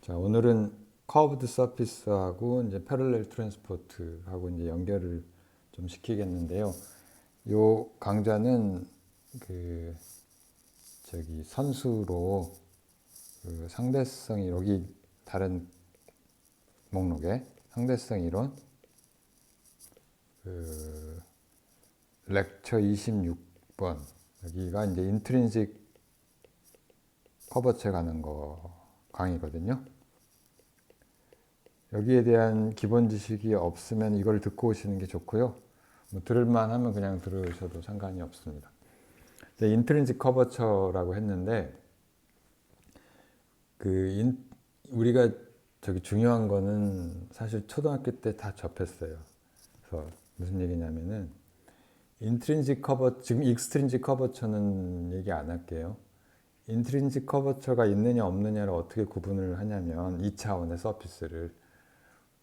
자, 오늘은 커브드 서피스하고 이제 패럴렐 트랜스포트하고 이제 연결을 좀 시키겠는데요. 요 강좌는 그 선수로 그 상대성 여기 다른 목록에 상대성 이론 그 렉처 26번 여기가 이제 인트린식 커버체 가는 거 강의거든요. 여기에 대한 기본 지식이 없으면 이걸 듣고 오시는 게 좋고요. 뭐 들을만 하면 그냥 들으셔도 상관이 없습니다. 인트린식 커버처라고 했는데 우리가 중요한 거는 사실 초등학교 때 다 접했어요. 그래서 무슨 얘기냐면은 인트린식 커버, 지금 익스트린식 커버처는 얘기 안 할게요. 인트린식 커버처가 있느냐 없느냐를 어떻게 구분을 하냐면 2차원의 서피스를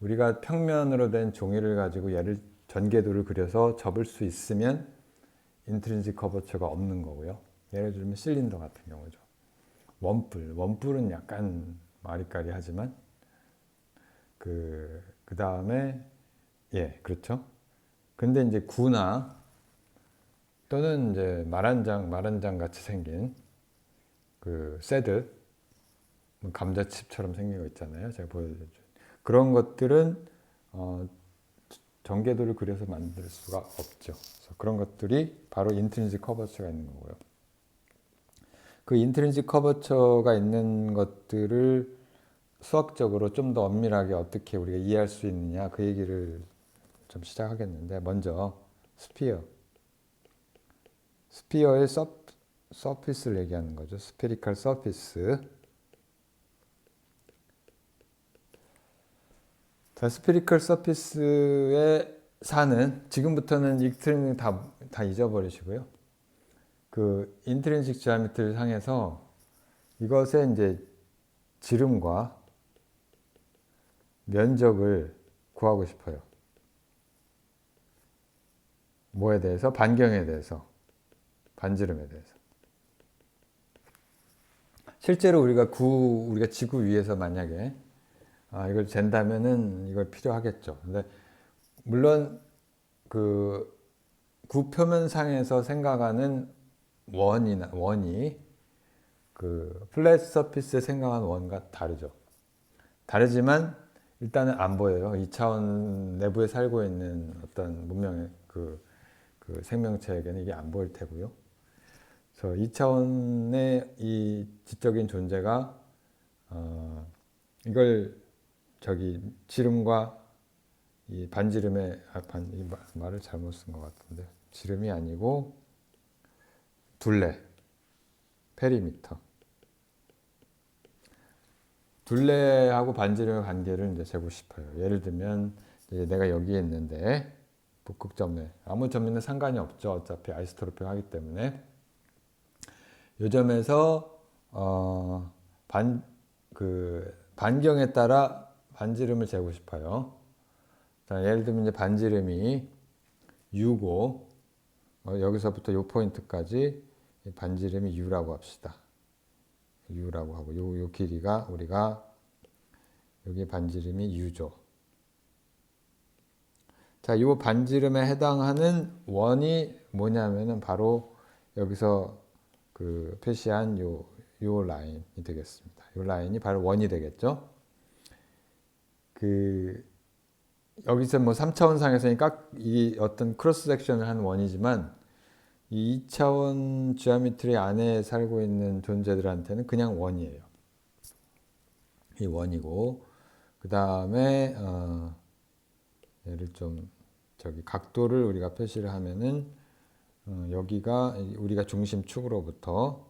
우리가 평면으로 된 종이를 가지고 얘를 전개도를 그려서 접을 수 있으면 인트린식 커버처가 없는 거고요. 예를 들면 실린더 같은 경우죠. 원뿔은 약간 아리까리하지만 그 다음에 그렇죠. 근데 이제 구나 또는 이제 말한장 같이 생긴 그 새드 감자칩처럼 생긴 거 있잖아요. 제가 보여드렸죠. 그런 것들은 전개도를 그려서 만들 수가 없죠. 그래서 그런 것들이 바로 인트린식 커버처가 있는 거고요. 그 인트린식 커버처가 있는 것들을 수학적으로 좀 더 엄밀하게 어떻게 우리가 이해할 수 있느냐 그 얘기를 좀 시작하겠는데 먼저 스피어의 서피스를 얘기하는 거죠. 스페리컬 서피스. 자, 스페리컬 서피스에 사는 지금부터는 익스트린식 다 잊어버리시고요. 그 인트린식 지오메트리 상에서 이것의 이제 지름과 면적을 구하고 싶어요. 뭐에 대해서? 반경에 대해서. 반지름에 대해서. 실제로 우리가 지구 위에서 만약에 이걸 잰다면은 이걸 필요하겠죠. 근데 물론 그 구표면상에서 생각하는 원이 그 플랫 서피스에 생각하는 원과 다르죠. 다르지만 일단은 안 보여요. 2차원 내부에 살고 있는 어떤 문명의 그 생명체에게는 이게 안 보일 테고요. 그래서 2차원의 이 지적인 존재가 이걸 지름과 이 반지름의 이 말을 잘못 쓴 것 같은데 지름이 아니고 둘레 페리미터 둘레하고 반지름의 관계를 이제 재고 싶어요. 예를 들면 이제 내가 여기에 있는데 북극점에 아무 점에는 상관이 없죠. 어차피 아이소트로픽 하기 때문에 이 점에서 반경에 따라 반지름을 재고 싶어요. 자, 예를 들면 이제 반지름이 U고 여기서부터 이 포인트까지 반지름이 U라고 합시다. U라고 하고 요 길이가 우리가 여기 반지름이 U죠. 자, 이 반지름에 해당하는 원이 뭐냐면은 바로 여기서 그 표시한 요 라인이 되겠습니다. 요 라인이 바로 원이 되겠죠. 여기서 뭐 3차원 상에서니까 이 어떤 크로스 섹션을 한 원이지만 이 2차원 지오메트리 안에 살고 있는 존재들한테는 그냥 원이에요. 이 원이고 그 다음에 얘를 좀 각도를 우리가 표시를 하면은 여기가 우리가 중심축으로부터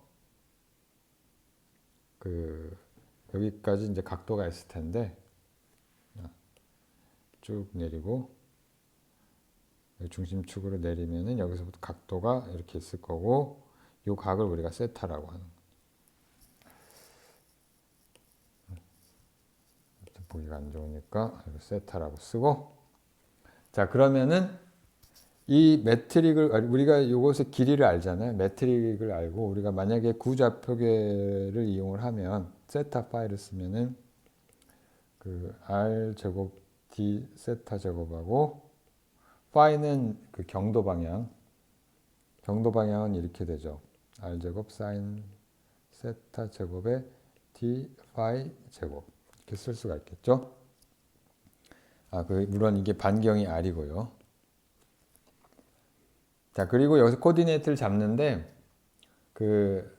여기까지 이제 각도가 있을 텐데 쭉 내리고 중심축으로 내리면은 여기서부터 각도가 이렇게 있을 거고 이 각을 우리가 세타라고 하는 거죠. 보기가 안 좋으니까 세타라고 쓰고 자 그러면은 이 매트릭을 우리가 이것의 길이를 알잖아요. 매트릭을 알고 우리가 만약에 구좌표계를 이용을 하면 세타 파이를 쓰면은 그 r 제곱 d 세타 제곱하고 파이는 그 경도 방향은 이렇게 되죠. r 제곱 사인 세타 제곱에 d 파이 제곱 이렇게 쓸 수가 있겠죠. 물론 이게 반경이 r이고요. 자, 그리고 여기서 코디네이트를 잡는데 그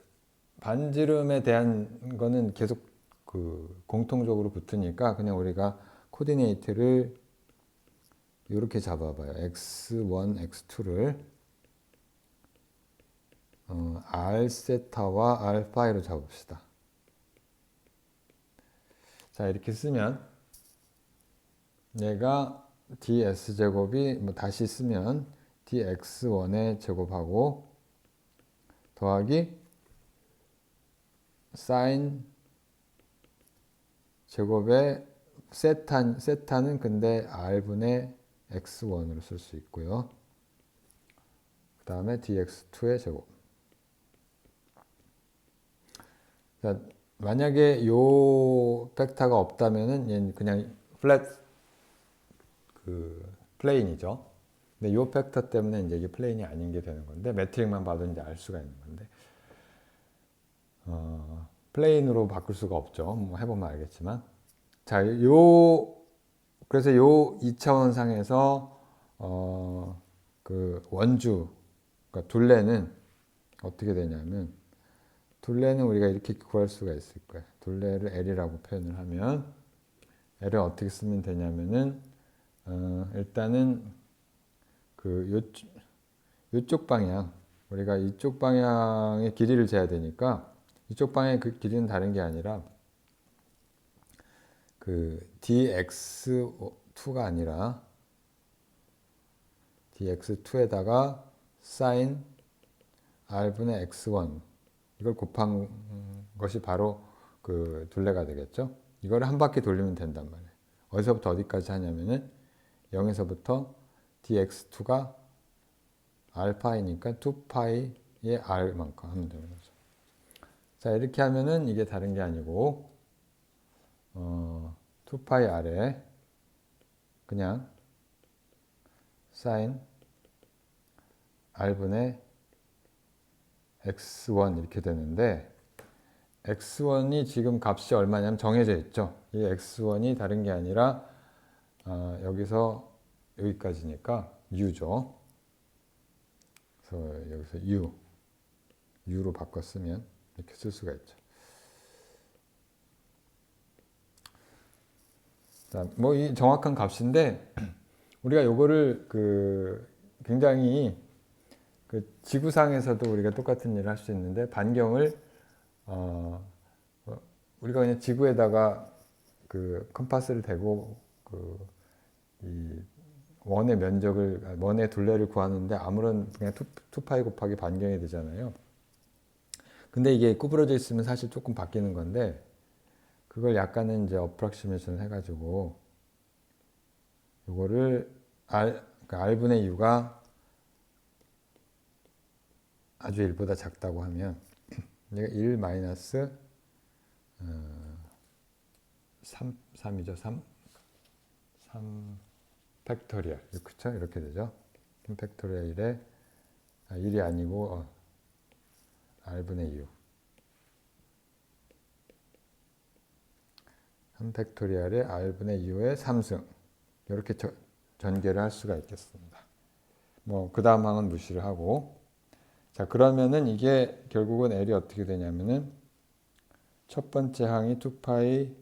반지름에 대한 거는 계속 그 공통적으로 붙으니까 그냥 우리가 코디네이트를 이렇게 잡아봐요. x1, x2를 r 세타와 r 파이로 잡읍시다. 자, 이렇게 쓰면 얘가 ds 제곱이 다시 쓰면 dx1의 제곱하고 더하기 사인 제곱의 세타는 근데 r분의 x1으로 쓸 수 있고요. 그 다음에 dx2의 제곱. 자, 만약에 요 벡터가 없다면은 얘는 그냥 플랫 플레인이죠. 근데 요 벡터 때문에 이제 이게 플레인이 아닌 게 되는 건데 매트릭만 봐도 이제 알 수가 있는 건데 플레인으로 바꿀 수가 없죠. 뭐 해보면 알겠지만. 자, 그래서 요 2차원 상에서 그 원주, 그러니까 둘레는 어떻게 되냐면 둘레는 우리가 이렇게 구할 수가 있을 거예요. 둘레를 L이라고 표현을 하면 L을 어떻게 쓰면 되냐면은 일단은 요쪽 방향, 우리가 이쪽 방향의 길이를 재야 되니까 이쪽 방향의 그 길이는 다른 게 아니라 그 dx2가 아니라 dx2에다가 sin r분의 x1 이걸 곱한 것이 바로 그 둘레가 되겠죠. 이거를 한 바퀴 돌리면 된단 말이에요. 어디서부터 어디까지 하냐면은 0에서부터 dx2가 알파이니까 2파이의 r만큼 하면 되는 거죠. 자, 이렇게 하면은 이게 다른 게 아니고 2파이 r에 그냥 sin r분의 x1 이렇게 되는데 x1이 지금 값이 얼마냐면 정해져 있죠. 이 x1이 다른 게 아니라 여기서 여기까지니까 u죠. 그래서 여기서 u로 바꿔 쓰면 이렇게 쓸 수가 있죠. 자, 뭐 이 정확한 값인데 우리가 요거를 굉장히 지구상에서도 우리가 똑같은 일을 할 수 있는데 반경을 우리가 그냥 지구에다가 컴파스를 대고 이 원의 둘레를 구하는데 아무런 그냥 2파이 곱하기 반경이 되잖아요. 근데 이게 구부러져 있으면 사실 조금 바뀌는 건데 그걸 약간은 이제 어프락시메이션 해가지고 요거를 그러니까 r분의 u가 아주 1보다 작다고 하면 얘가 1 마이너스 3이죠. 3 팩토리얼. 그렇죠? 이렇게 되죠. 3 팩토리얼 1에 1이 아니고 r분의 u 3 팩토리얼에 r분의 u의 3승 이렇게 전개를 할 수가 있겠습니다. 뭐 그 다음 항은 무시를 하고 자, 그러면은 이게 결국은 L이 어떻게 되냐면은 첫 번째 항이 2파이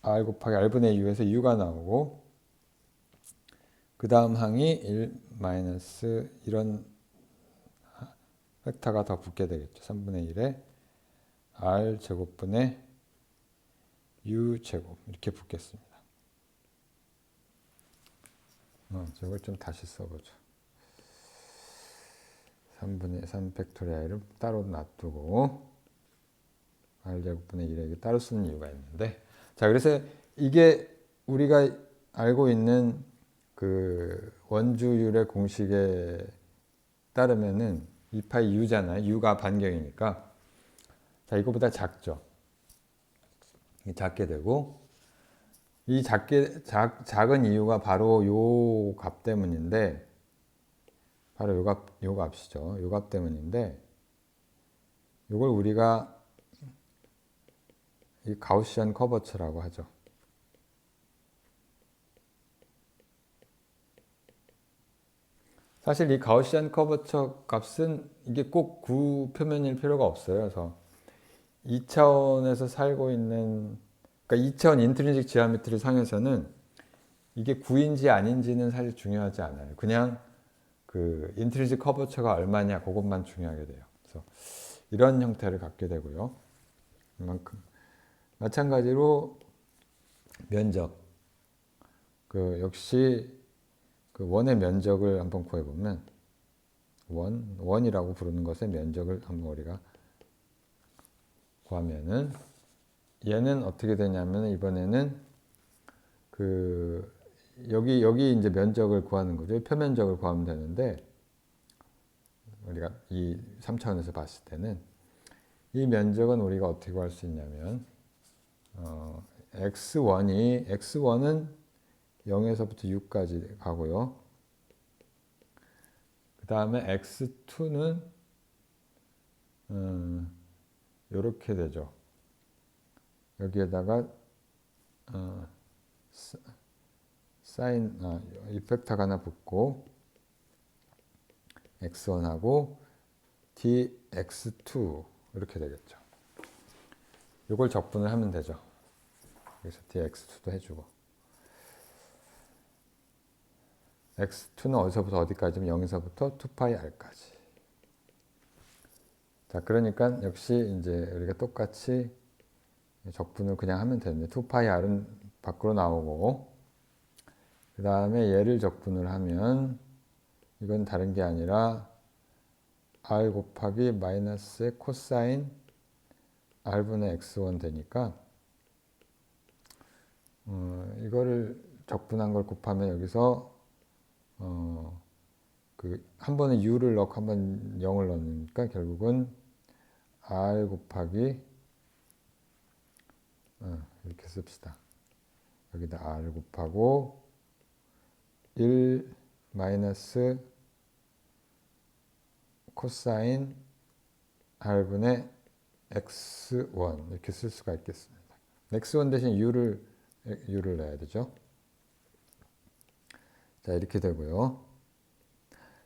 r 곱하기 r분의 u에서 u가 나오고 그 다음 항이 1 마이너스 이런 벡터가 더 붙게 되겠죠. 3분의 1에 r 제곱분의 u 제곱 이렇게 붙겠습니다. 저걸 좀 다시 써보죠. 3분의 3 팩토리얼을 따로 놔두고 r제곱분의 1에 따로 쓰는 이유가 있는데 자, 그래서 이게 우리가 알고 있는 그 원주율의 공식에 따르면은 2파이 u잖아요. u가 반경이니까 자, 이거보다 작죠. 작게 되고 이 작은 이유가 바로 요 값 때문인데, 바로 요 값이죠. 요 값 때문인데, 요걸 우리가 이 가우시안 커버처라고 하죠. 사실 이 가우시안 커버처 값은 이게 꼭 구표면일 필요가 없어요. 그래서 2차원에서 살고 있는, 그러니까 2차원 인트린식 지오메트리 상에서는 이게 구인지 아닌지는 사실 중요하지 않아요. 그냥 그 인트린식 커버처가 얼마냐 그것만 중요하게 돼요. 그래서 이런 형태를 갖게 되고요. 이만큼. 마찬가지로 면적. 그 역시 그 원의 면적을 한번 구해보면 원이라고 부르는 것의 면적을 한번 우리가 구하면은 얘는 어떻게 되냐면 이번에는 그 여기 이제 면적을 구하는 거죠. 표면적을 구하면 되는데 우리가 이 3차원에서 봤을 때는 이 면적은 우리가 어떻게 구할 수 있냐면 x1은 0에서부터 6까지 가고요. 그 다음에 x2는 이렇게 되죠. 여기에다가 사인 이펙터가 하나 붙고 x1하고 dx2 이렇게 되겠죠. 이걸 적분을 하면 되죠. 여기서 dx2도 해주고 x2는 어디서부터 어디까지면 0에서부터 2파이 r까지. 자, 그러니까 역시 이제 우리가 똑같이 적분을 그냥 하면 되는데 2파이 r은 밖으로 나오고 그 다음에 얘를 적분을 하면 이건 다른 게 아니라 r 곱하기 마이너스의 코사인 r분의 x1 되니까 이거를 적분한 걸 곱하면 여기서 그 한 번에 u를 넣고 한 번 0을 넣으니까 결국은 r 곱하기 이렇게 씁시다. 여기다 r 곱하고 1 마이너스 코사인 r분의 x1 이렇게 쓸 수가 있겠습니다. x1 대신 u를 넣어야 되죠. 자, 이렇게 되고요.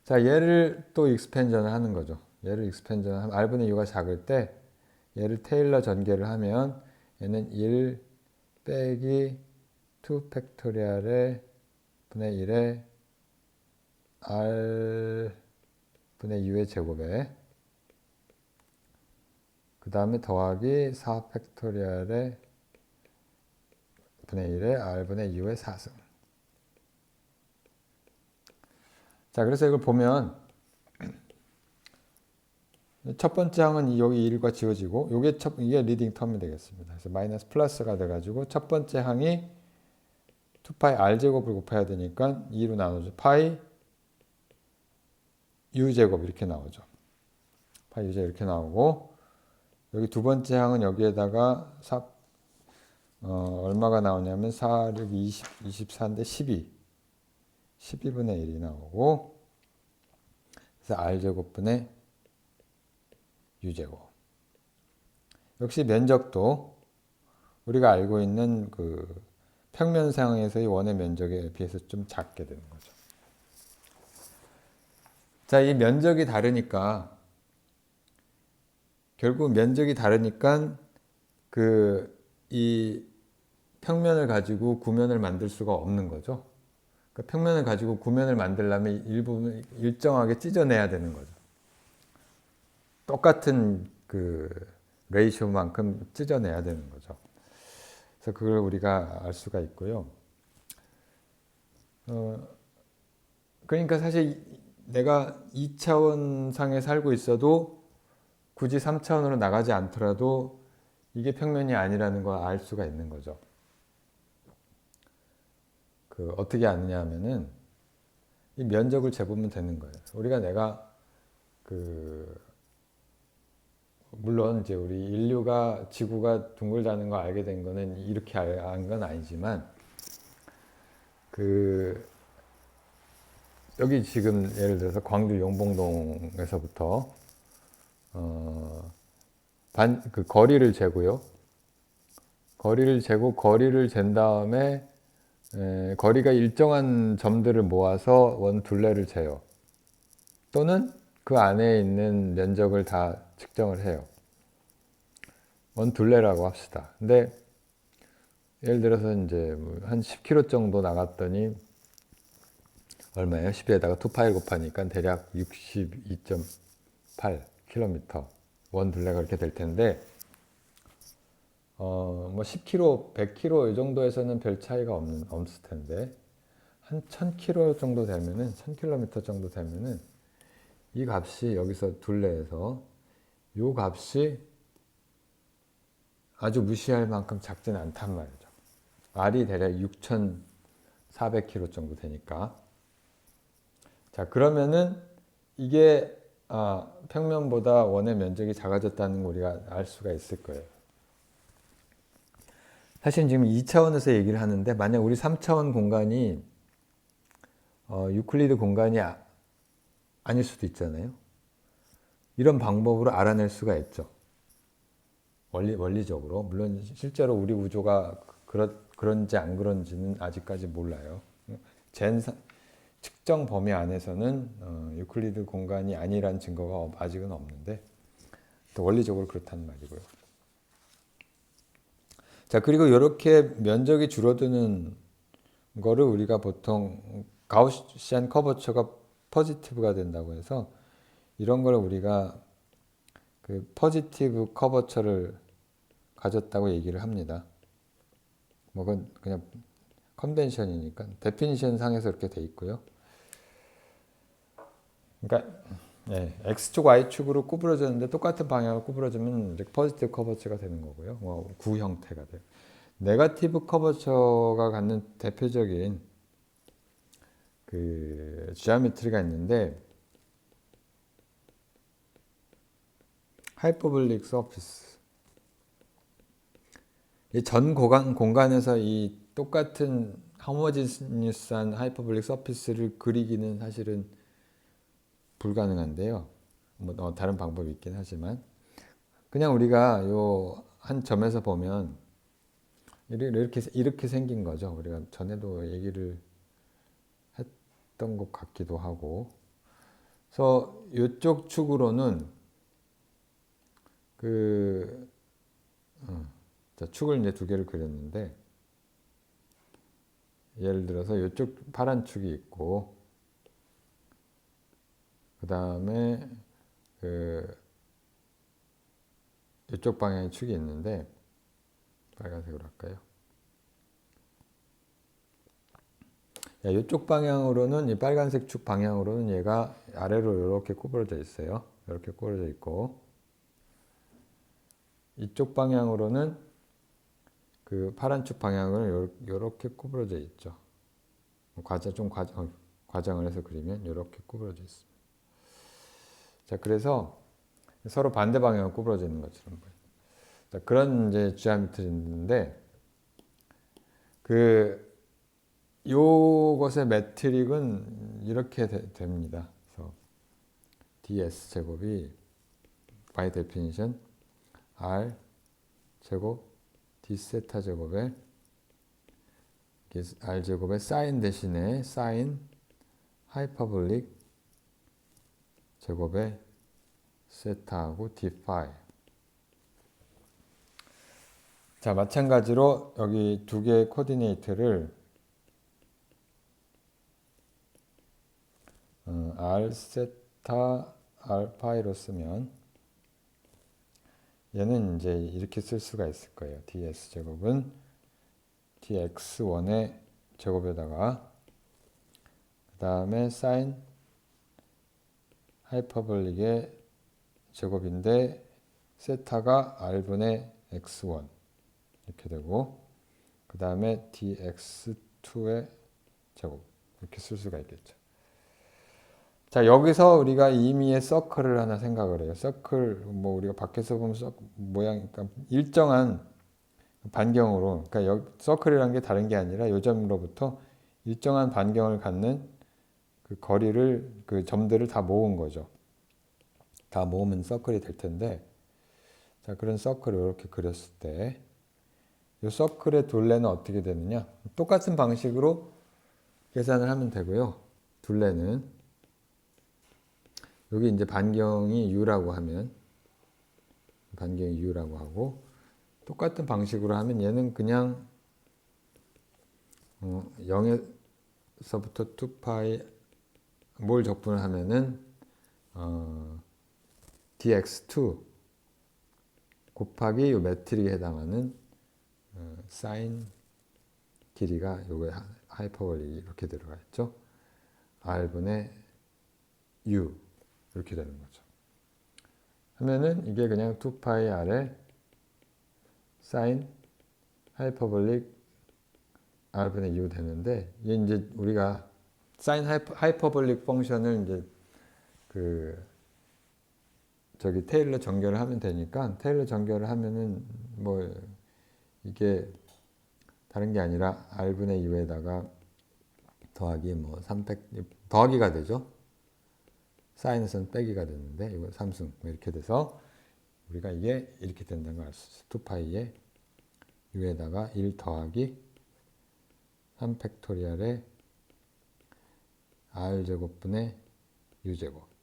자, 얘를 또 익스펜전을 하는 거죠. 얘를 익스펜전을 하면 r분의 u가 작을 때 얘를 테일러 전개를 하면 얘는 1 빼기 2 팩토리얼의 분의 1에 r 분의 u의 제곱에 그 다음에 더하기 4 팩토리얼의 분의 1에 r분의 u의 4승. 자, 그래서 이걸 보면 첫 번째 항은 여기 1과 지워지고 이게 리딩 텀이 되겠습니다. 그래서 마이너스 플러스가 돼가지고 첫 번째 항이 2파이 r제곱을 곱해야 되니까 2로 나누죠. 파이 u제곱 이렇게 나오죠. 파이 u제곱 이렇게 나오고 여기 두 번째 항은 여기에다가 얼마가 나오냐면 4, 6, 20, 24인데 12. 12분의 1이 나오고 그래서 r제곱분의 u제곱. 역시 면적도 우리가 알고 있는 그 평면상에서의 원의 면적에 비해서 좀 작게 되는 거죠. 자, 이 면적이 다르니까 결국 면적이 다르니까 이 평면을 가지고 구면을 만들 수가 없는 거죠. 그러니까 평면을 가지고 구면을 만들려면 일부분 일정하게 찢어내야 되는 거죠. 똑같은 그 레이쇼만큼 찢어내야 되는 거죠. 그래서 그걸 우리가 알 수가 있고요. 그러니까 사실 내가 2차원 상에 살고 있어도 굳이 3차원으로 나가지 않더라도 이게 평면이 아니라는 걸 알 수가 있는 거죠. 어떻게 아느냐 하면은 이 면적을 재보면 되는 거예요. 우리가 내가 물론 이제 우리 인류가 지구가 둥글다는 걸 알게 된 거는 이렇게 안 건 아니지만 그 여기 지금 예를 들어서 광주 용봉동에서부터 그 거리를 재고요. 거리를 재고 거리를 잰 다음에 거리가 일정한 점들을 모아서 원 둘레를 재요. 또는 그 안에 있는 면적을 다 측정을 해요. 원 둘레라고 합시다. 근데 예를 들어서 이제 한 10km 정도 나갔더니 얼마예요? 10에다가 2파일 곱하니까 대략 62.8km 원 둘레가 이렇게 될 텐데 뭐 10km, 100km 이 정도에서는 별 차이가 없을 텐데 한 1000km 정도 되면은 1000km 정도 되면은 이 값이 여기서 둘레에서 이 값이 아주 무시할 만큼 작지는 않단 말이죠. R이 대략 6400km 정도 되니까. 자, 그러면은 이게 평면보다 원의 면적이 작아졌다는 걸 우리가 알 수가 있을 거예요. 사실 지금 2차원에서 얘기를 하는데 만약 우리 3차원 공간이 유클리드 공간이 아닐 수도 있잖아요. 이런 방법으로 알아낼 수가 있죠. 원리적으로. 물론 실제로 우리 우주가 그런지 안 그런지는 아직까지 몰라요. 측정 범위 안에서는 유클리드 공간이 아니란 증거가 아직은 없는데 또 원리적으로 그렇다는 말이고요. 자, 그리고 이렇게 면적이 줄어드는 거를 우리가 보통 가우시안 커버처가 포지티브가 된다고 해서 이런 걸 우리가 그 포지티브 커버처를 가졌다고 얘기를 합니다. 뭐 그건 그냥 컨벤션이니까 데피니션 상에서 이렇게 돼 있고요. 그러니까 x축, y축으로 구부러졌는데 똑같은 방향으로 구부러지면 이제 포지티브 커버처가 되는 거고요. 구 형태가 돼요. 네거티브 커버처가 갖는 대표적인 그 지오메트리가 있는데 하이퍼볼릭 서피스. 이 전 공간에서 이 똑같은 호모지니스한 하이퍼볼릭 서피스를 그리기는 사실은 불가능한데요. 뭐 다른 방법이 있긴 하지만 그냥 우리가 요 한 점에서 보면 이렇게 생긴 거죠. 우리가 전에도 얘기를 했던 것 같기도 하고. 그래서 이쪽 축으로는 자, 축을 이제 두 개를 그렸는데 예를 들어서 이쪽 파란 축이 있고 그 다음에 이쪽 방향의 축이 있는데 빨간색으로 할까요? 이쪽 방향으로는 이 빨간색 축 방향으로는 얘가 아래로 이렇게 구부러져 있어요. 이렇게 구부러져 있고 이쪽 방향으로는 그 파란 축 방향을 이렇게 구부러져 있죠. 과장을 해서 그리면 이렇게 구부러져 있습니다. 자, 그래서 서로 반대 방향으로 구부러져 있는 것처럼 보여요. 자, 그런 이제 지오메트리인데 요것의 매트릭은 이렇게 됩니다. 그래서 ds 제곱이 by definition r 제곱 d 세타 제곱에 r 제곱에 사인 대신에 사인 하이퍼볼릭 제곱에 세타하고 d 파이. 자, 마찬가지로 여기 두 개의 코디네이트를 r 세타 r 파이로 쓰면 얘는 이제 이렇게 쓸 수가 있을 거예요. ds 제곱은 dx1의 제곱에다가 그 다음에 사인 하이퍼볼릭의 제곱인데 세타가 r분의 x1 이렇게 되고 그 다음에 dx2의 제곱 이렇게 쓸 수가 있겠죠. 자, 여기서 우리가 임의의 서클을 하나 생각을 해요. 서클 뭐 우리가 밖에서 보면 모양 그러니까 일정한 반경으로 그러니까 서클이라는 게 다른 게 아니라 요 점으로부터 일정한 반경을 갖는 그 거리를 그 점들을 다 모은 거죠. 다 모으면 서클이 될 텐데, 자 그런 서클을 이렇게 그렸을 때 이 서클의 둘레는 어떻게 되느냐? 똑같은 방식으로 계산을 하면 되고요. 둘레는 여기 이제 반경이 u라고 하면 반경이 u라고 하고 똑같은 방식으로 하면 얘는 그냥 0에서부터 2파이 뭘 적분을 하면은 dx2 곱하기 이 매트릭에 해당하는 사인 길이가 요게 하이퍼볼릭이 이렇게 들어가 있죠. r분의 u 이렇게 되는 거죠. 하면은 이게 그냥 2파이 r의 사인 하이퍼볼릭 r분의 u 되는데 이게 이제 우리가 사인 하이퍼볼릭 펑션을 이제 저기 테일러 정결을 하면 되니까 테일러 정결을 하면은 뭐 이게 다른 게 아니라 r분의 u에다가 더하기 뭐 300 더하기가 되죠. 사인에서는 빼기가 되는데 이거 3승 이렇게 돼서 우리가 이게 이렇게 된다는 걸 알 수 있어요. 2파이에 u에다가 1 더하기 3 팩토리얼의 r제곱분의 u제곱.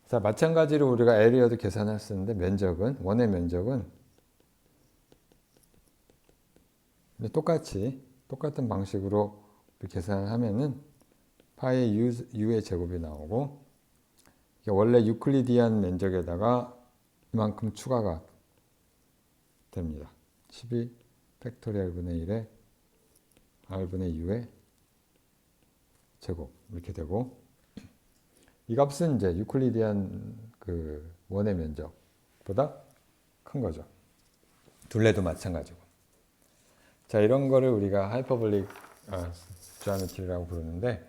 자, 마찬가지로 우리가 에리어도 계산할 수 있는데 면적은 원의 면적은 똑같은 방식으로 계산을 하면은 파이 u의 제곱이 나오고 원래 유클리디안 면적에다가 이만큼 추가가 됩니다. 12 팩토리얼 분의 1에 r분의 u의 제곱 이렇게 되고 이 값은 이제 유클리디안 그 원의 면적보다 큰 거죠. 둘레도 마찬가지고. 자, 이런 거를 우리가 하이퍼볼릭 지오메트리라고 부르는데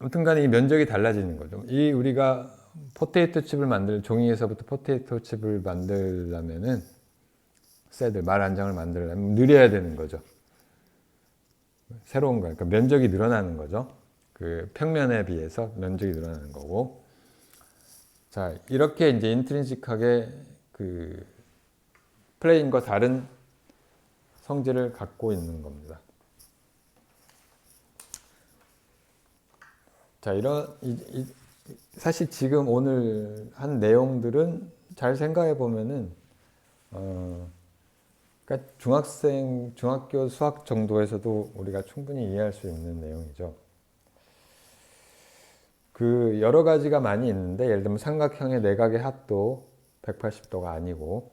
아무튼 간에 이 면적이 달라지는 거죠. 이 우리가 포테이토 칩을 종이에서부터 포테이토 칩을 만들려면은 셋을 말 안장을 만들려면 느려야 되는 거죠. 새로운 거, 그러니까 면적이 늘어나는 거죠. 그 평면에 비해서 면적이 늘어나는 거고. 자, 이렇게 이제 인트린식하게 그 플레인과 다른 성질을 갖고 있는 겁니다. 자, 사실 지금 오늘 한 내용들은 잘 생각해 보면은, 그러니까 중학교 수학 정도에서도 우리가 충분히 이해할 수 있는 내용이죠. 그 여러 가지가 많이 있는데, 예를 들면 삼각형의 내각의 합도 180도가 아니고,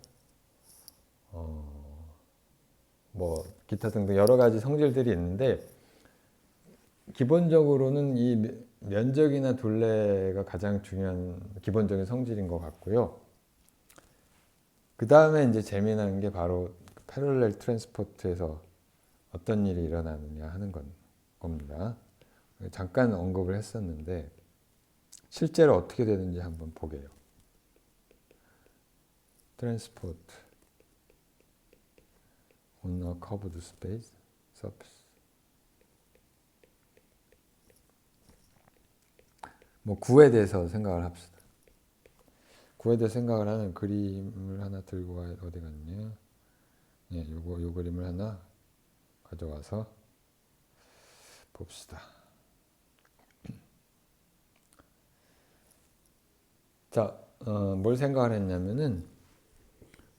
뭐 기타 등등 여러 가지 성질들이 있는데 기본적으로는 이 면적이나 둘레가 가장 중요한 기본적인 성질인 것 같고요. 그 다음에 이제 재미난 게 바로 패럴렐 트랜스포트에서 어떤 일이 일어나느냐 하는 겁니다. 잠깐 언급을 했었는데 실제로 어떻게 되는지 한번 보게요. 트랜스포트 on a curved space surface. 뭐 구에 대해서 생각을 합시다. 구에 대해서 생각을 하는 그림을 하나 들고 가야 어디 갔냐? 예, 요 그림을 하나 가져와서 봅시다. 자, 뭘 생각을 했냐면은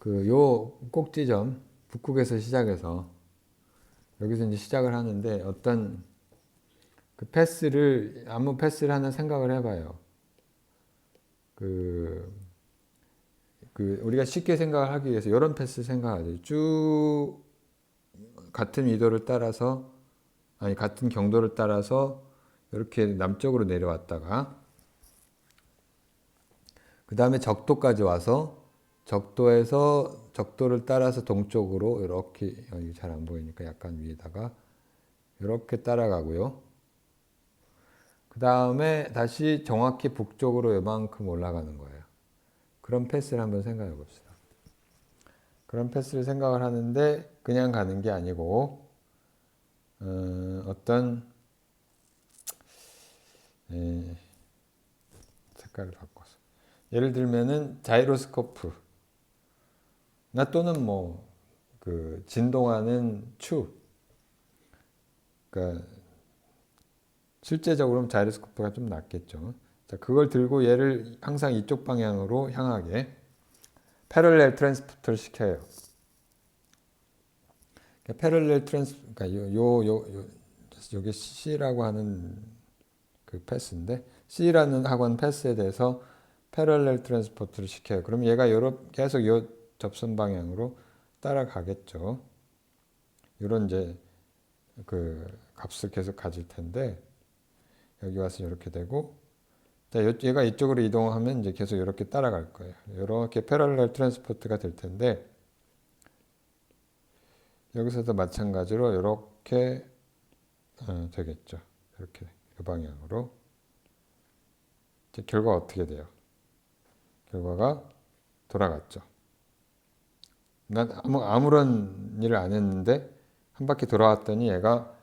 요 꼭지점 북극에서 시작해서 여기서 이제 시작을 하는데 어떤 그 아무 패스를 하나 생각을 해봐요. 우리가 쉽게 생각을 하기 위해서 이런 패스 생각하죠. 쭉 같은 위도를 따라서 같은 경도를 따라서 이렇게 남쪽으로 내려왔다가 그 다음에 적도까지 와서 적도에서 적도를 따라서 동쪽으로 이렇게 잘 안 보이니까 약간 위에다가 이렇게 따라가고요. 그 다음에 다시 정확히 북쪽으로 이만큼 올라가는 거예요. 그런 패스를 한번 생각해 봅시다. 그런 패스를 생각을 하는데 그냥 가는 게 아니고 어떤 색깔을 바꿔서 예를 들면은 자이로스코프 나 또는 뭐 그 진동하는 추 그러니까 실제적으로는 자이로스코프가 좀 낫겠죠. 자, 그걸 들고 얘를 항상 이쪽 방향으로 향하게 패럴렐 트랜스포터를 시켜요. 패럴렐 트랜스 그러니까 요게 C라고 하는 그 패스인데 C라는 학원 패스에 대해서 패럴렐 트랜스포터를 시켜요. 그럼 얘가 계속 요 접선 방향으로 따라가겠죠. 이런 이제 그 값을 계속 가질 텐데 여기 와서 이렇게 되고 자, 얘가 이쪽으로 이동하면 이제 계속 이렇게 따라갈 거예요. 이렇게 패럴렐 트랜스포트가 될 텐데 여기서도 마찬가지로 이렇게 되겠죠. 이렇게 이 방향으로 이제 결과가 어떻게 돼요? 결과가 돌아갔죠. 난 아무런 일을 안 했는데 한 바퀴 돌아왔더니 얘가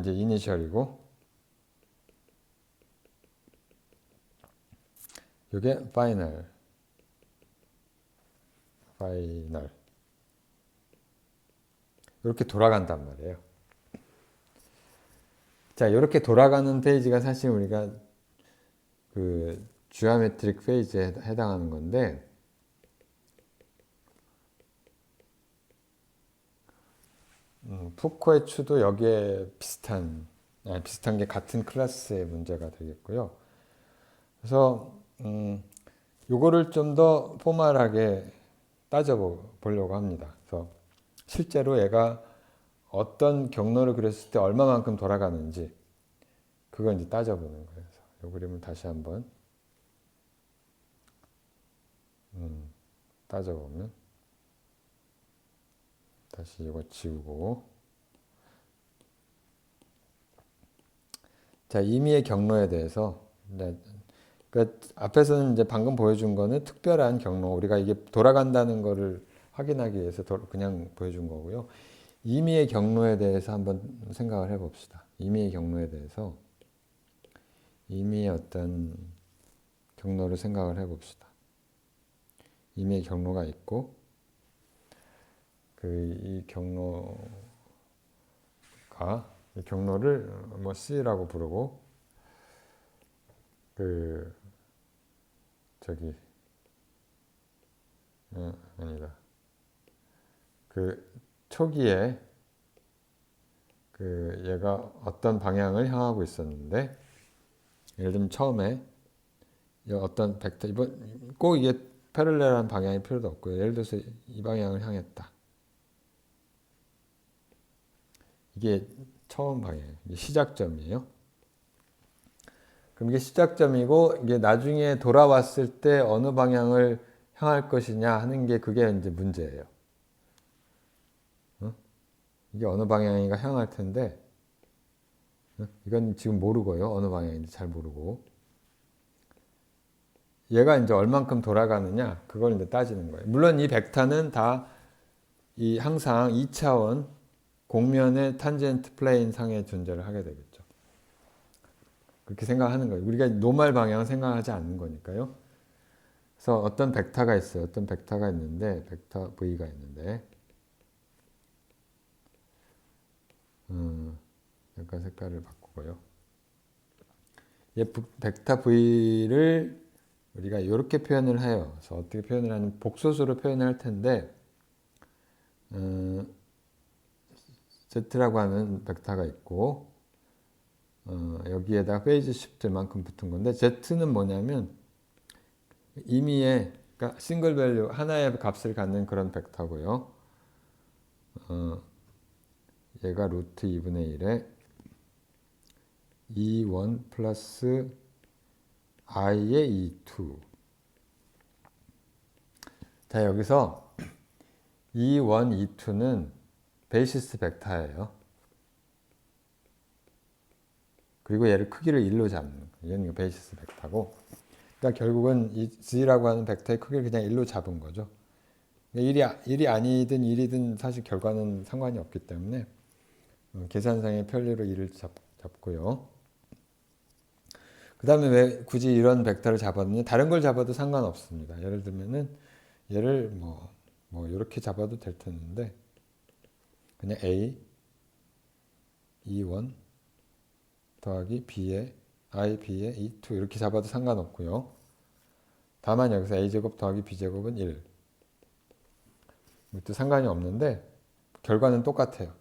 이제 이니셜이고 이게 파이널 이렇게 돌아간단 말이에요. 자, 이렇게 돌아가는 페이지가 사실 우리가 그 지오메트릭 페이지에 해당하는 건데 푸코의 추도 여기에 비슷한 게 같은 클래스의 문제가 되겠고요. 그래서 요거를 좀 더 포멀하게 따져보려고 합니다. 그래서 실제로 얘가 어떤 경로를 그렸을 때 얼마만큼 돌아가는지 그걸 이제 따져보는 거예요. 이 그림을 다시 한번 따져보면 다시 이거 지우고 자 임의의 경로에 대해서 그 앞에서는 이제 방금 보여준 거는 특별한 경로 우리가 이게 돌아간다는 거를 확인하기 위해서 그냥 보여준 거고요. 임의의 경로에 대해서 한번 생각을 해봅시다. 임의의 경로에 대해서 임의의 어떤 경로를 생각을 해봅시다. 임의의 경로가 있고 이 경로를 뭐 C라고 부르고 아니다. 초기에 얘가 어떤 방향을 향하고 있었는데 예를 들면 처음에 어떤 벡터 꼭 이게 패럴렐한 방향이 필요도 없고요. 예를 들어서 이 방향을 향했다. 이게 처음 방향, 이게 시작점이에요. 그럼 이게 시작점이고 이게 나중에 돌아왔을 때 어느 방향을 향할 것이냐 하는 게 그게 이제 문제예요. 이게 어느 방향인가 향할 텐데 이건 지금 모르고요. 어느 방향인지 잘 모르고 얘가 이제 얼만큼 돌아가느냐 그걸 이제 따지는 거예요. 물론 이 벡터는 다 항상 2차원 공면의 탄젠트 플레인 상에 존재를 하게 되겠죠. 그렇게 생각하는 거예요. 우리가 노멀 방향을 생각하지 않는 거니까요. 그래서 어떤 벡터가 있어요. 어떤 벡터가 있는데 벡터 V가 있는데 약간 색깔을 바꾸고요. 이 벡터 V를 우리가 이렇게 표현을 해요. 그래서 어떻게 표현을 하냐면 복소수로 표현을 할 텐데 Z라고 하는 벡터가 있고 여기에다 페이지 시프트만큼 붙은 건데 Z는 뭐냐면 임의의 그러니까 싱글 밸류 하나의 값을 갖는 그런 벡터고요. 얘가 루트 2분의 1에 E1 플러스 I의 E2 자 여기서 E1, E2는 베이시스 벡터예요. 그리고 얘를 크기를 1로 잡는 거예요. 얘는 베이시스 벡터고 그러니까 결국은 이 G라고 하는 벡터의 크기를 그냥 1로 잡은 거죠. 일이 아니든 일이든 사실 결과는 상관이 없기 때문에 계산상의 편리로 일을 잡고요. 그 다음에 왜 굳이 이런 벡터를 잡았느냐? 다른 걸 잡아도 상관없습니다. 예를 들면은 얘를 뭐 이렇게 잡아도 될 텐데 그냥 A E1 더하기 B의 IB의 E2 이렇게 잡아도 상관없고요. 다만 여기서 A제곱 더하기 B제곱은 1 이것도 상관이 없는데 결과는 똑같아요.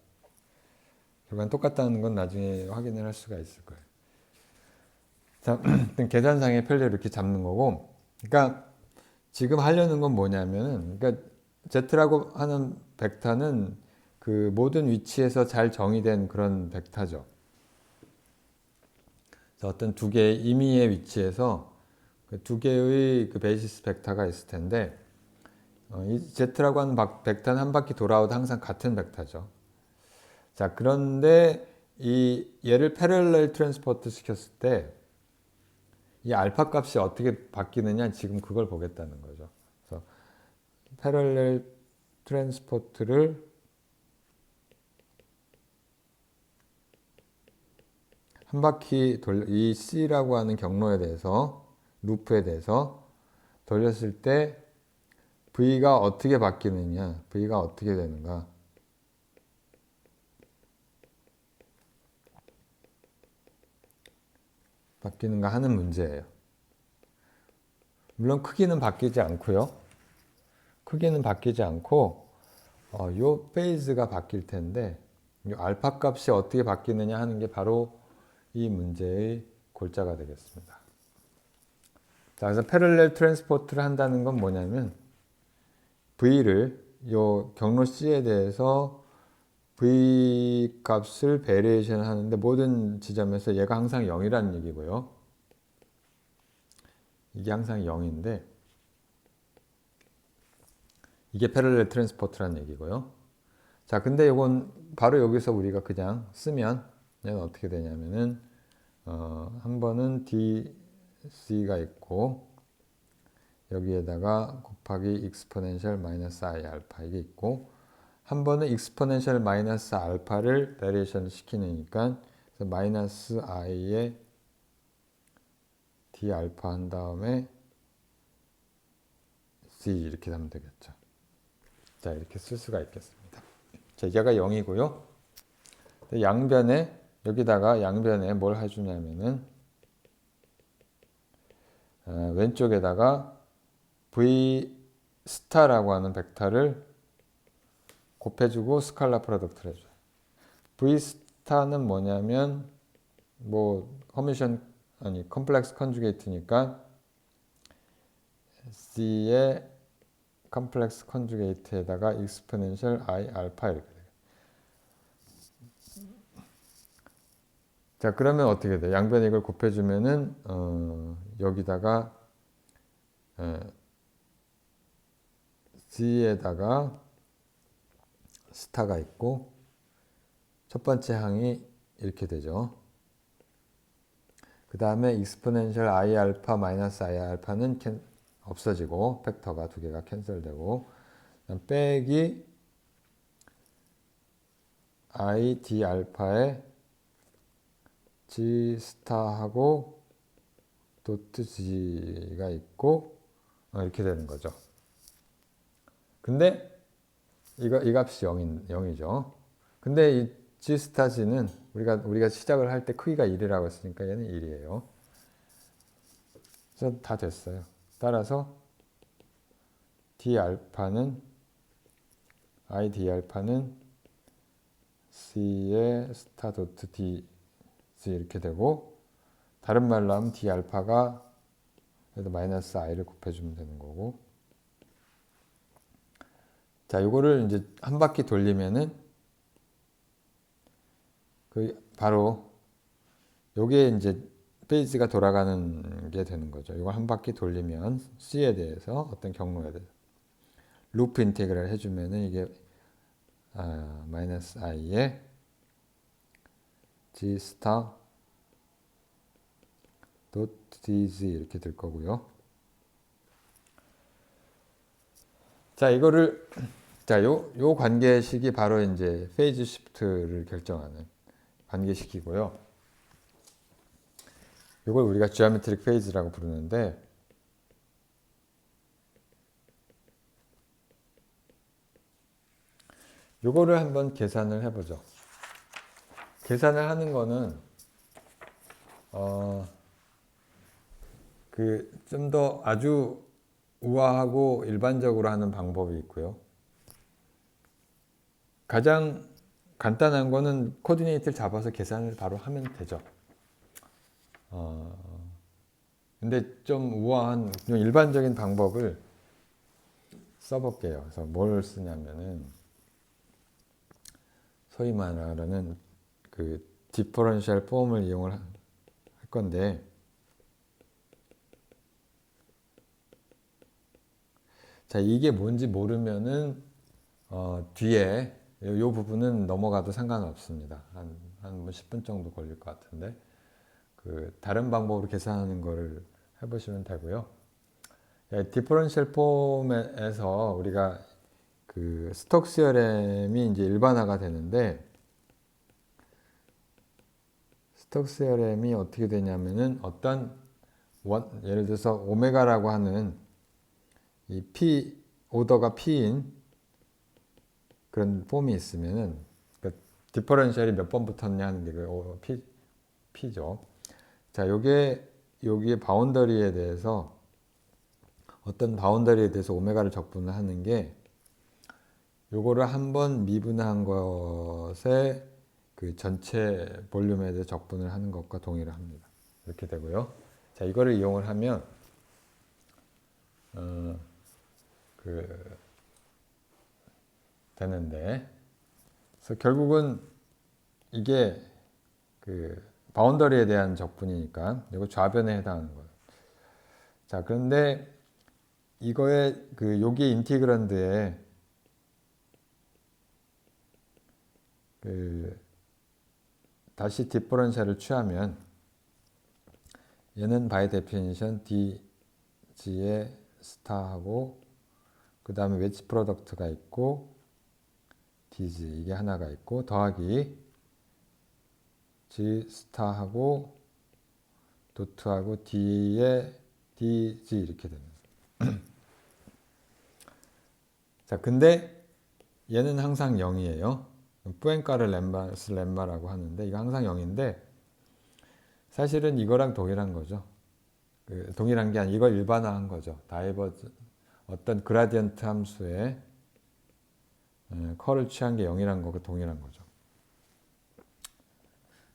결과는 똑같다는 건 나중에 확인을 할 수가 있을 거예요. 자, 계산상의 편리를 이렇게 잡는 거고 그러니까 지금 하려는 건 뭐냐면은 그러니까 Z라고 하는 벡터는 그 모든 위치에서 잘 정의된 그런 벡터죠. 어떤 두 개의 임의의 위치에서 그 두 개의 그 베이시스 벡터가 있을 텐데 이 Z라고 하는 벡터는 한 바퀴 돌아오도 항상 같은 벡터죠. 자, 그런데 얘를 패럴렐 트랜스포트 시켰을 때 이 알파 값이 어떻게 바뀌느냐 지금 그걸 보겠다는 거죠. 그래서 패럴렐 트랜스포트를 한 바퀴 이 C라고 하는 경로에 대해서 루프에 대해서 돌렸을 때 V가 어떻게 바뀌느냐, V가 어떻게 되는가. 바뀌는가 하는 문제예요. 물론 크기는 바뀌지 않고요. 크기는 바뀌지 않고 요 페이즈가 바뀔 텐데 이 알파 값이 어떻게 바뀌느냐 하는 게 바로 이 문제의 골자가 되겠습니다. 자, 그래서 패럴렐 트랜스포트를 한다는 건 뭐냐면 V를 요 경로 C에 대해서 V 값을 베리에이션 하는데 모든 지점에서 얘가 항상 0이라는 얘기고요. 이게 항상 0인데 이게 패럴렐 트랜스포트라는 얘기고요. 자, 근데 이건 바로 여기서 우리가 그냥 쓰면 얘는 어떻게 되냐면은 한 번은 DC가 있고 여기에다가 곱하기 익스포넨셜 마이너스 I 알파 이게 있고 한 번은 익스포넨셜 마이너스 알파를 베리에이션 시키니까 마이너스 I에 D 알파 한 다음에 C 이렇게 하면 되겠죠. 자, 이렇게 쓸 수가 있겠습니다. 자, 얘가 0이고요. 양변에 여기다가 양변에 뭘 해주냐면은 왼쪽에다가 V 스타라고 하는 벡터를 곱해주고 스칼라 프로덕트를 해줘요. V 스타는 뭐냐면 컴플렉스 컨주게이트니까 C의 컴플렉스 컨주게이트에다가 익스포넨셜 I 알파 이렇게 돼요. 자, 그러면 어떻게 돼요? 양변에 이걸 곱해주면은 여기다가 G에다가 스타가 있고 첫 번째 항이 이렇게 되죠. 그 다음에 익스포넨셜 I 알파 마이너스 I 알파는 없어지고 팩터가 두 개가 캔슬되고 빼기 I D 알파에 G 스타하고 도트 G가 있고 이렇게 되는 거죠. 근데 이 값이 0이죠. 근데 이 G 스타 G는 우리가 시작을 할 때 크기가 1이라고 했으니까 얘는 1이에요. 그래서 다 됐어요. 따라서 D 알파는 I D 알파는 C의 스타 도트 D G 이렇게 되고 다른 말로 하면 D 알파가 마이너스 I를 곱해주면 되는 거고 자, 이거를 이제 한 바퀴 돌리면은 바로 요게 이제 페이지가 돌아가는 게 되는 거죠. 이걸 한 바퀴 돌리면 C에 대해서 어떤 경로에 대해서 루프 인테그랄 해주면은 이게 마이너스 I에 G 스타 .dz 이렇게 될 거고요. 자, 이거를 요 관계식이 바로 이제 페이즈 시프트를 결정하는 관계식이고요. 이걸 우리가 지오메트릭 페이즈라고 부르는데, 요거를 한번 계산을 해보죠. 계산을 하는 거는 좀 더 아주 우아하고 일반적으로 하는 방법이 있고요. 가장 간단한 거는 코디네이트를 잡아서 계산을 바로 하면 되죠. 근데 좀 우아한 좀 일반적인 방법을 써볼게요. 그래서 뭘 쓰냐면은 소위 말하는 그 디퍼런셜 폼을 이용을 할 건데, 자, 이게 뭔지 모르면은 뒤에 요 부분은 넘어가도 상관없습니다. 한 10분 정도 걸릴 것 같은데, 다른 방법으로 계산하는 거를 해보시면 되고요. 디퍼런셜 폼에서 우리가 스톡스 티어렘이 이제 일반화가 되는데, 스톡스 티어렘이 어떻게 되냐면은 어떤 예를 들어서 오메가라고 하는 이 P 오더가 P인 그런 폼이 있으면은 디퍼런셜이 몇 번 붙었냐 하는 게 P죠. 자, 여기에 바운더리에 대해서 어떤 바운더리에 대해서 오메가를 적분을 하는 게 요거를 한번 미분한 것에 전체 볼륨에 대해 적분을 하는 것과 동일을 합니다. 이렇게 되고요. 자, 이거를 이용을 하면 되는데, 그래서 결국은 이게 바운더리에 대한 적분이니까 이거 좌변에 해당하는 거예요. 자, 그런데 이거에 여기 인티그란드에 다시 디퍼런셜을 취하면 얘는 바이 데피니션 dg의 스타하고 그 다음에 웨지 프로덕트가 있고 dg 이게 하나가 있고 더하기 g 스타하고 도트하고 d의 dg 이렇게 됩니다. 자, 근데 얘는 항상 0이에요. 뿌엔카를 렘마라고 하는데 이거 항상 0인데 사실은 이거랑 동일한 거죠. 동일한 게 아니라 이걸 일반화한 거죠. 다이버즈 어떤 그라디언트 함수에 컬을 취한 게 0이란 거고 동일한 거죠.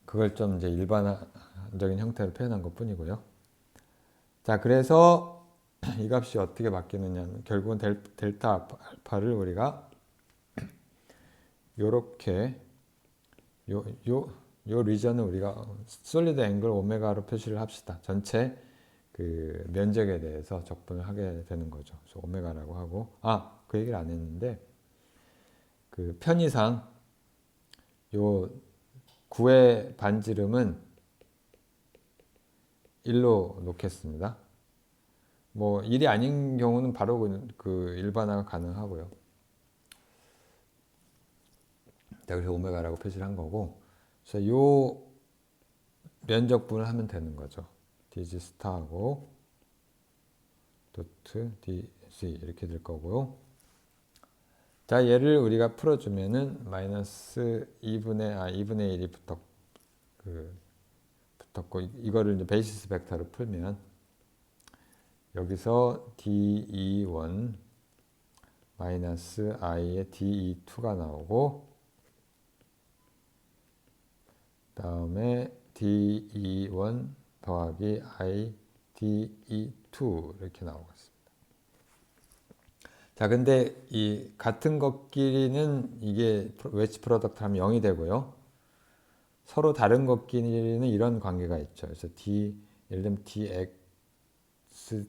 그걸 좀 이제 일반적인 형태로 표현한 것 뿐이고요. 자, 그래서 이 값이 어떻게 바뀌느냐면 결국은 델타 알파를 우리가 요렇게 요 리전을 우리가 솔리드 앵글 오메가로 표시를 합시다. 전체 면적에 대해서 적분을 하게 되는 거죠. 그래서 오메가라고 하고 그 얘기를 안 했는데 편의상 요 9의 반지름은 1로 놓겠습니다. 뭐 1이 아닌 경우는 바로 일반화가 가능하고요. 자, 그래서 오메가라고 표시를 한 거고, 그래서 요 면적분을 하면 되는 거죠. dg 스타하고 도트 dg 이렇게 될 거고요. 자, 얘를 우리가 풀어주면은 마이너스 2분의 1이 붙었고 이거를 이제 베이시스 벡터로 풀면 여기서 DE1 마이너스 I의 DE2가 나오고 다음에 DE1 더하기 I DE2 이렇게 나오겠습니다. 자, 근데 이 같은 것끼리는 이게 웨지 프로덕트 하면 0이 되고요. 서로 다른 것끼리는 이런 관계가 있죠. 그래서 예를 들면 dx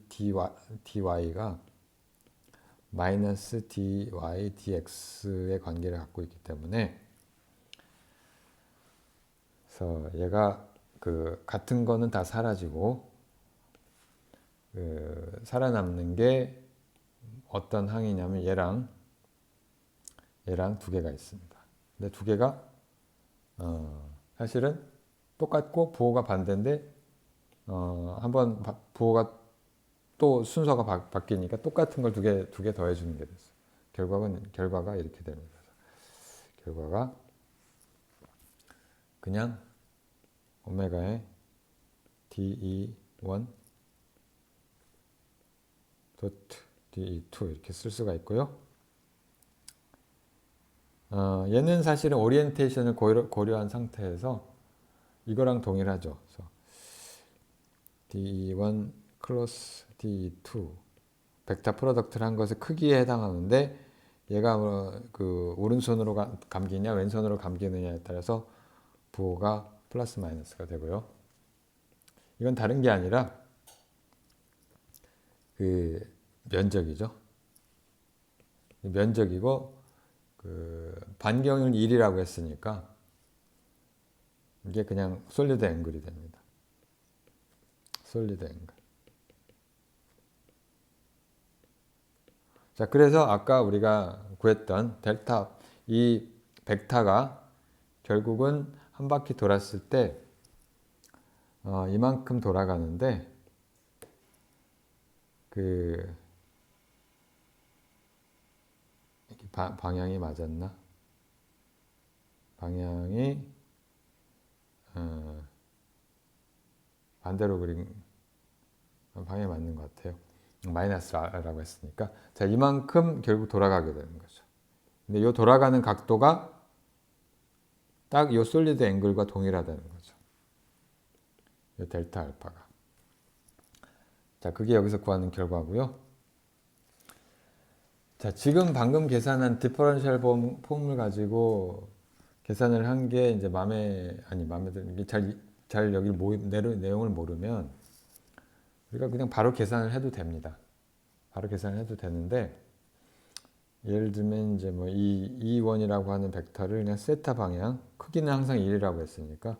dy가 마이너스 dy dx의 관계를 갖고 있기 때문에 그래서 얘가 같은 거는 다 사라지고 살아남는 게 어떤 항이냐면 얘랑 두 개가 있습니다. 근데 두 개가 사실은 똑같고 부호가 반대인데 한번 부호가 또 순서가 바뀌니까 똑같은 걸 두 개 더해주는 게 됐어요. 결과가 이렇게 됩니다. 결과가 그냥 오메가의 DE1 도트 DE2 이렇게 쓸 수가 있고요. 얘는 사실은 오리엔테이션을 고려한 상태에서 이거랑 동일하죠. 그래서 DE1 클로스 DE2 벡터 프로덕트를 한 것의 크기에 해당하는데 얘가 그 오른손으로 감기냐 왼손으로 감기느냐에 따라서 부호가 플러스 마이너스가 되고요. 이건 다른 게 아니라 그 면적이죠. 면적이고 그 반경을 1이라고 했으니까 이게 그냥 솔리드 앵글이 됩니다. 솔리드 앵글. 자, 그래서 아까 우리가 구했던 델타 이 벡터가 결국은 한 바퀴 돌았을 때 이만큼 돌아가는데 그 방향이 맞았나? 방향이 반대로 그린 방향이 맞는 것 같아요. 마이너스 R라고 했으니까 자 이만큼 결국 돌아가게 되는 거죠. 근데 이 돌아가는 각도가 딱 이 솔리드 앵글과 동일하다는 거죠. 이 델타 알파가. 자 그게 여기서 구하는 결과고요. 자 지금 방금 계산한 디퍼런셜 폼을 가지고 계산을 한 게 이제 마음에 드는 게 잘 여기 내용을 모르면 우리가 그냥 바로 계산을 해도 됩니다. 바로 계산을 해도 되는데 예를 들면 이제 뭐 E1이라고 하는 벡터를 그냥 세타 방향 크기는 항상 1이라고 했으니까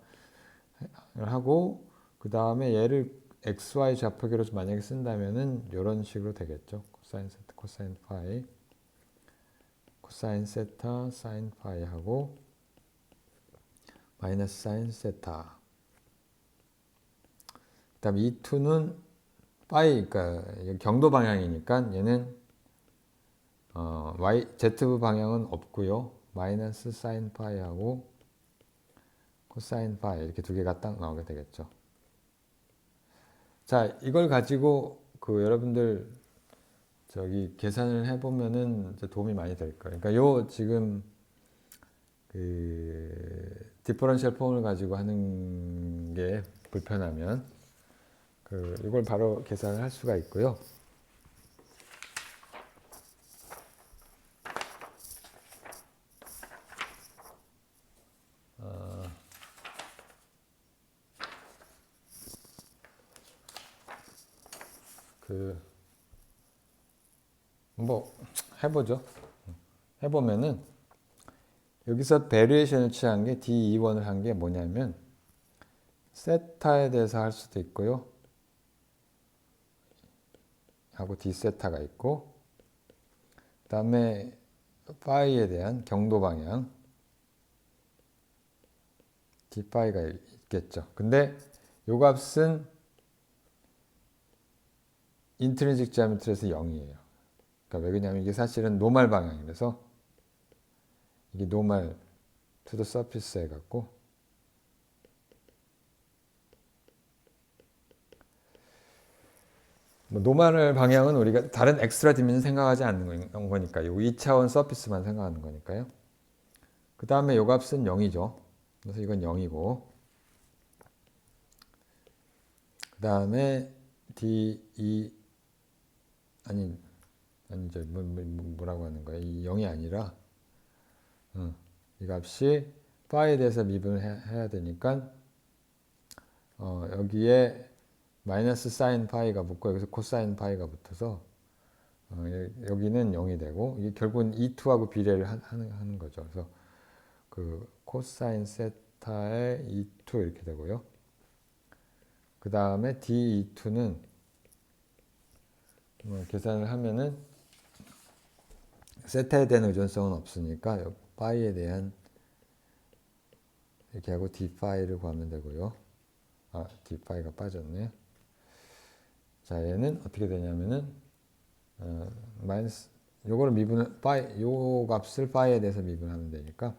하고 그 다음에 얘를 XY 좌표계로 만약에 쓴다면은 이런 식으로 되겠죠. 코사인 세타, 코사인 파이, 코사인 세타, 사인 파이 하고 마이너스 사인 세타. 그 다음 E2는 파이, 그러니까 경도 방향이니까 얘는 Z 방향은 없고요. 마이너스 사인 파이하고 코사인 파이 이렇게 두 개가 딱 나오게 되겠죠. 자, 이걸 가지고 그 여러분들 저기 계산을 해보면은 도움이 많이 될 거예요. 그러니까 요 지금 그 디퍼런셜 폼을 가지고 하는 게 불편하면 이걸 바로 계산을 할 수가 있고요. 뭐 해보죠. 해보면은 여기서 베리에이션을 취한 게 D21을 한 게 뭐냐면 세타에 대해서 할 수도 있고요. 하고 D 세타가 있고 그 다음에 파이에 대한 경도 방향 D 파이가 있겠죠. 근데 요 값은 인트린식 지오메트리에서 0이에요. 그러니까 왜 그러냐면 이게 사실은 노멀 방향이라서 이게 노멀 투 더 서피스 해갖고 뭐 노멀 방향은 우리가 다른 엑스트라 디멘션 생각하지 않는 거니까요. 이 2차원 서피스만 생각하는 거니까요. 그 다음에 요 값은 0이죠. 그래서 이건 0이고 그 다음에 D2 아니죠. 뭐라고 하는 거야? 이 0이 아니라 이 값이 파이에 대해서 미분을 해야 되니까 여기에 마이너스 사인 파이가 붙고 여기서 코사인 파이가 붙어서 여기는 0이 되고 이게 결국은 E2하고 비례를 하는 거죠. 그래서 그 코사인 세타의 E2 이렇게 되고요. 그 다음에 D2는 계산을 하면은 세타에 대한 의존성은 없으니까 파이에 대한 이렇게 하고 d 파이를 구하면 되고요. d 파이가 빠졌네. 자, 얘는 어떻게 되냐면은 마이너스 요거를 미분 파이 요 값을 파이에 대해서 미분하면 되니까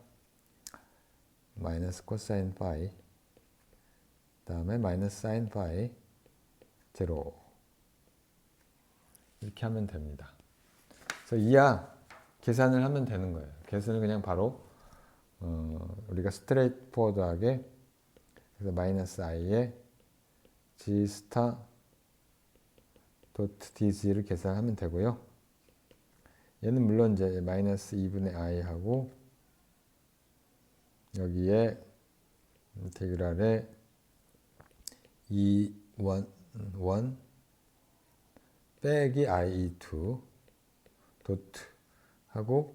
마이너스 코사인 파이 다음에 마이너스 사인 파이 제로 이렇게 하면 됩니다. 그래서 이하 계산을 하면 되는 거예요. 계산을 그냥 바로 우리가 스트레이트 포워드하게 그래서 마이너스 i에 g 스타 도트 dg를 계산하면 되고요. 얘는 물론 이제 마이너스 2분의 i 하고 여기에 인테그랄에 1 빼기 i2 도트 하고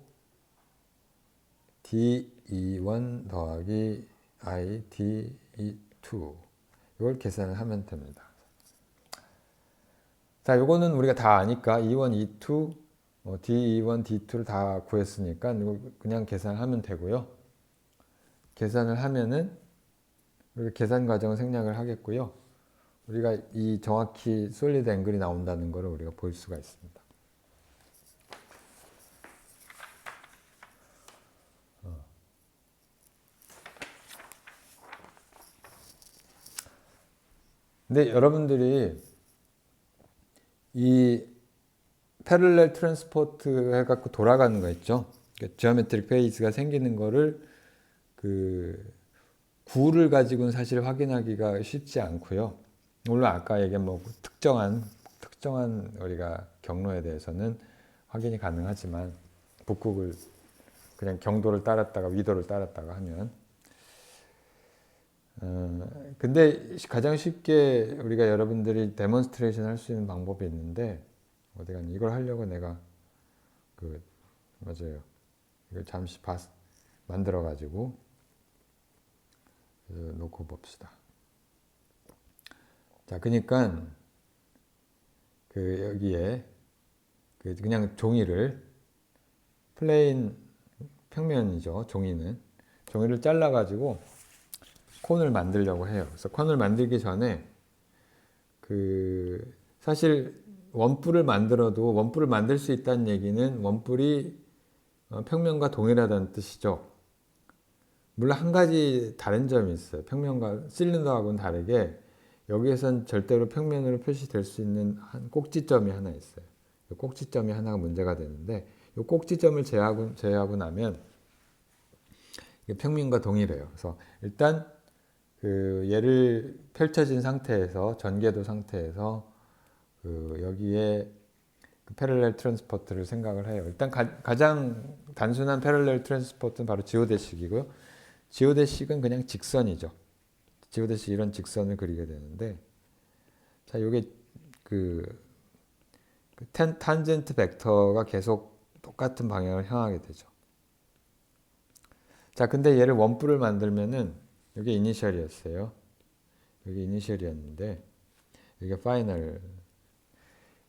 d21 더하기 i d2 이걸 계산을 하면 됩니다. 자, 요거는 우리가 다 아니까 E1, E2, D1, D2를 다 구했으니까 이거 그냥 계산하면 되고요. 계산을 하면은 우리가 계산 과정을 생략을 하겠고요. 우리가 이 정확히 솔리드 앵글이 나온다는 것을 우리가 볼 수가 있습니다. 근데 여러분들이 이 패럴렐 트랜스포트 해갖고 돌아가는 거 있죠. 그러니까 지오메트릭 페이지가 생기는 거를 구를 가지고는 사실 확인하기가 쉽지 않고요. 물론 아까 얘기한 특정한 우리가 경로에 대해서는 확인이 가능하지만 북극을 그냥 경도를 따랐다가 위도를 따랐다가 하면 근데 가장 쉽게 우리가 여러분들이 데몬스트레이션 할 수 있는 방법이 있는데 어디 갔니? 이걸 하려고 내가 맞아요. 이걸 잠시 만들어 가지고 놓고 봅시다. 자, 그러니까 여기에 그냥 종이를 플레인 평면이죠. 종이를 잘라 가지고 콘을 만들려고 해요. 그래서 콘을 만들기 전에 사실 원뿔을 만들어도 원뿔을 만들 수 있다는 얘기는 원뿔이 평면과 동일하다는 뜻이죠. 물론 한 가지 다른 점이 있어요. 평면과 실린더하고는 다르게 여기에선 절대로 평면으로 표시될 수 있는 한 꼭지점이 하나 있어요. 이 꼭지점이 하나가 문제가 되는데 이 꼭지점을 제외하고 나면 이게 평면과 동일해요. 그래서 일단 얘를 펼쳐진 상태에서 전개도 상태에서 여기에 패럴렐 트랜스포트를 생각을 해요. 일단 가장 단순한 패럴렐 트랜스포트는 바로 지오데식이고요. 지오데식은 그냥 직선이죠. 지오데식 이런 직선을 그리게 되는데 자, 요게 탄젠트 벡터가 계속 똑같은 방향을 향하게 되죠. 자, 근데 얘를 원뿔을 만들면은 이게 이니셜이었어요. 여기 이니셜이었는데 이게 파이널.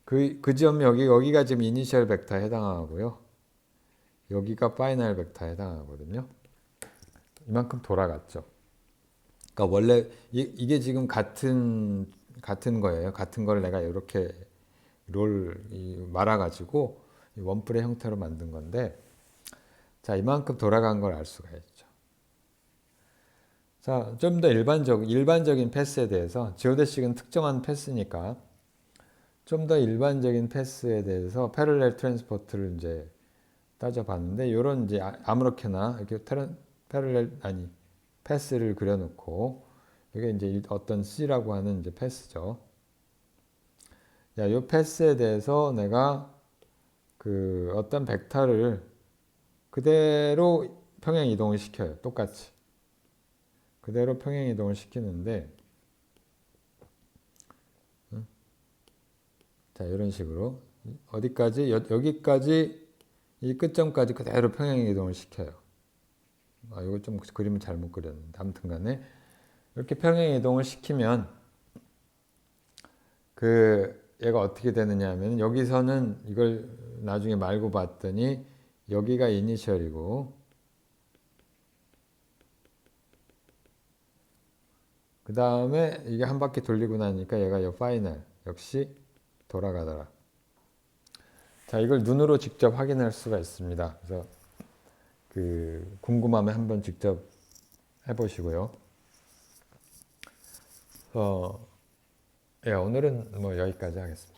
그 점 여기가 지금 이니셜 벡터에 해당하고요. 여기가 파이널 벡터에 해당하거든요. 이만큼 돌아갔죠. 그러니까 원래 이게 지금 같은 거예요. 같은 걸 내가 이렇게 말아가지고 원뿔의 형태로 만든 건데, 자, 이만큼 돌아간 걸 알 수가 있죠. 자, 좀 더 일반적인 패스에 대해서 지오데식은 특정한 패스니까 좀 더 일반적인 패스에 대해서 패럴렐 트랜스포트를 이제 따져봤는데 이런 이제 아무렇게나 이렇게 패스를 그려놓고 이게 이제 어떤 C라고 하는 이제 패스죠. 야, 이 패스에 대해서 내가 어떤 벡터를 그대로 평행 이동을 시켜요. 똑같이. 그대로 평행 이동을 시키는데, 자, 이런 식으로 어디까지? 여기까지 이 끝점까지 그대로 평행 이동을 시켜요. 이거 좀 그림을 잘못 그렸는데 아무튼 간에 이렇게 평행 이동을 시키면 얘가 어떻게 되느냐 하면 여기서는 이걸 나중에 말고 봤더니 여기가 이니셜이고 그 다음에 이게 한 바퀴 돌리고 나니까 얘가 요 파이널 역시 돌아가더라. 자, 이걸 눈으로 직접 확인할 수가 있습니다. 그래서 그 궁금하면 한번 직접 해보시고요. 예, 오늘은 뭐 여기까지 하겠습니다.